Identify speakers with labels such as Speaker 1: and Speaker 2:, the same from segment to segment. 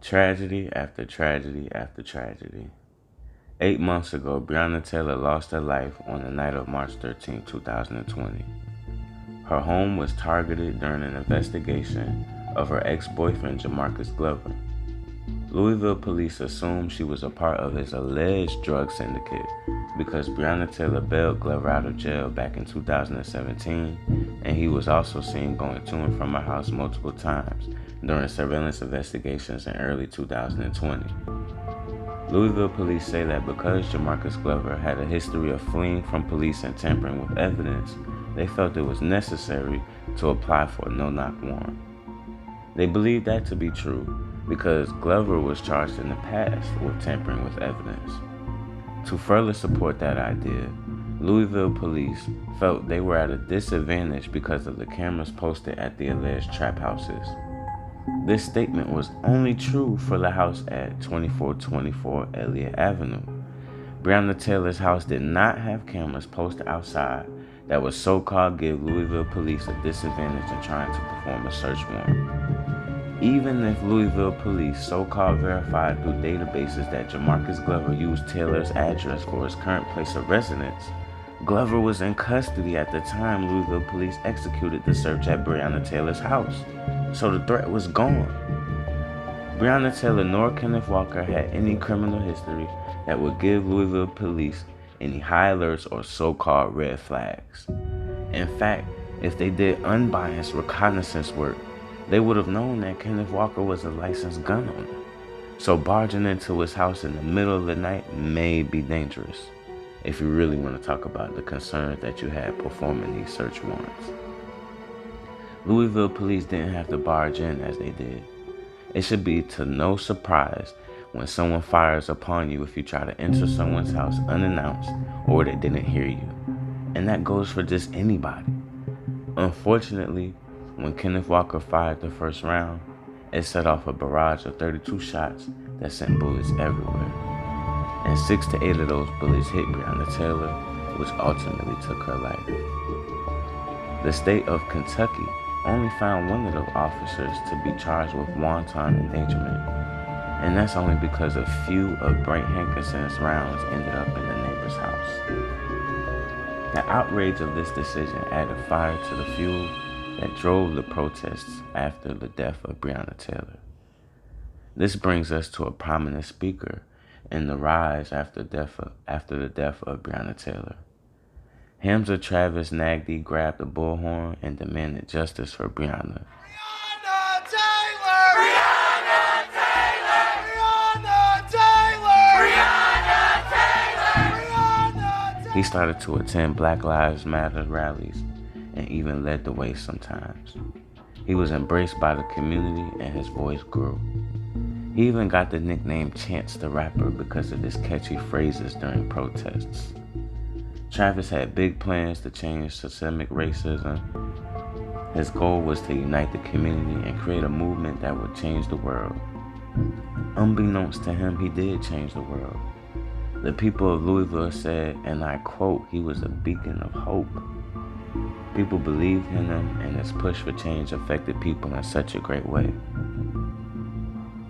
Speaker 1: Tragedy after tragedy after tragedy. 8 months ago, Breonna Taylor lost her life on the night of March 13, 2020. Her home was targeted during an investigation of her ex-boyfriend, Jamarcus Glover. Louisville police assumed she was a part of his alleged drug syndicate because Breonna Taylor bailed Glover out of jail back in 2017, and he was also seen going to and from her house multiple times during surveillance investigations in early 2020. Louisville police say that because Jamarcus Glover had a history of fleeing from police and tampering with evidence, they felt it was necessary to apply for a no-knock warrant. They believe that to be true because Glover was charged in the past with tampering with evidence. To further support that idea, Louisville police felt they were at a disadvantage because of the cameras posted at the alleged trap houses. This statement was only true for the house at 2424 Elliott Avenue. Breonna Taylor's house did not have cameras posted outside that would so-called give Louisville police a disadvantage in trying to perform a search warrant. Even if Louisville police so-called verified through databases that Jamarcus Glover used Taylor's address for his current place of residence, Glover was in custody at the time Louisville police executed the search at Breonna Taylor's house, so the threat was gone. Breonna Taylor nor Kenneth Walker had any criminal history that would give Louisville police any high alerts or so-called red flags. In fact, if they did unbiased reconnaissance work, they would have known that Kenneth Walker was a licensed gun owner, so barging into his house in the middle of the night may be dangerous, if you really want to talk about the concerns that you had performing these search warrants. Louisville police didn't have to barge in as they did. It should be to no surprise when someone fires upon you if you try to enter someone's house unannounced or they didn't hear you. And that goes for just anybody. Unfortunately, when Kenneth Walker fired the first round, it set off a barrage of 32 shots that sent bullets everywhere. And 6 to 8 of those bullets hit Breonna Taylor, which ultimately took her life. The state of Kentucky only found one of the officers to be charged with wanton endangerment, and that's only because a few of Brent Hankinson's rounds ended up in the neighbor's house. The outrage of this decision added fire to the fuel that drove the protests after the death of Breonna Taylor. This brings us to a prominent speaker in the rise after the death of Breonna Taylor. Hamza Travis Nagdy grabbed a bullhorn and demanded justice for Breonna.
Speaker 2: Breonna Taylor! Breonna Taylor! Breonna Taylor! Breonna Taylor! Breonna Taylor!
Speaker 1: He started to attend Black Lives Matter rallies and even led the way sometimes. He was embraced by the community and his voice grew. He even got the nickname Chance the Rapper because of his catchy phrases during protests. Travis had big plans to change systemic racism. His goal was to unite the community and create a movement that would change the world. Unbeknownst to him, he did change the world. The people of Louisville said, and I quote, he was a beacon of hope. People believed in him, and his push for change affected people in such a great way.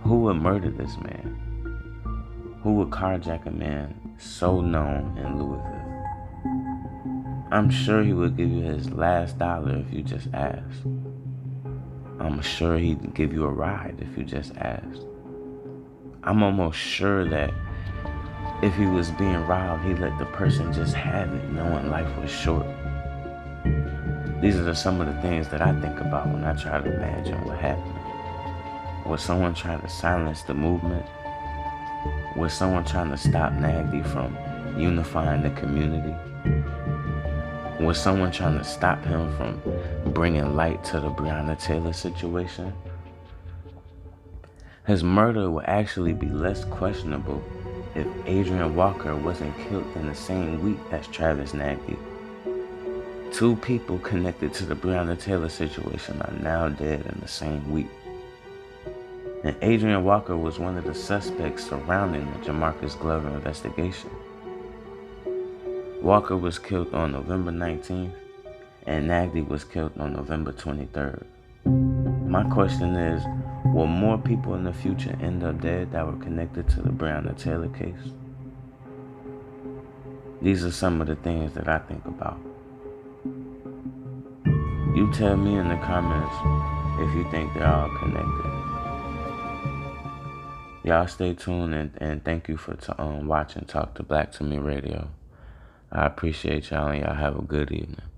Speaker 1: Who would murder this man? Who would carjack a man so known in Louisville? I'm sure he would give you his last dollar if you just asked. I'm sure he'd give you a ride if you just asked. I'm almost sure that if he was being robbed, he'd let the person just have it, knowing life was short. These are some of the things that I think about when I try to imagine what happened. Was someone trying to silence the movement? Was someone trying to stop Nagdy from unifying the community? Was someone trying to stop him from bringing light to the Breonna Taylor situation? His murder would actually be less questionable if Adrian Walker wasn't killed in the same week as Travis Nagdy. 2 people connected to the Breonna Taylor situation are now dead in the same week. And Adrian Walker was one of the suspects surrounding the Jamarcus Glover investigation. Walker was killed on November 19th, and Nagdy was killed on November 23rd. My question is, Will more people in the future end up dead that were connected to the Breonna Taylor case? These are some of the things that I think about. You tell me in the comments if you think they're all connected. Y'all stay tuned and thank you for watching Talk to Black to Me Radio. I appreciate y'all and y'all have a good evening.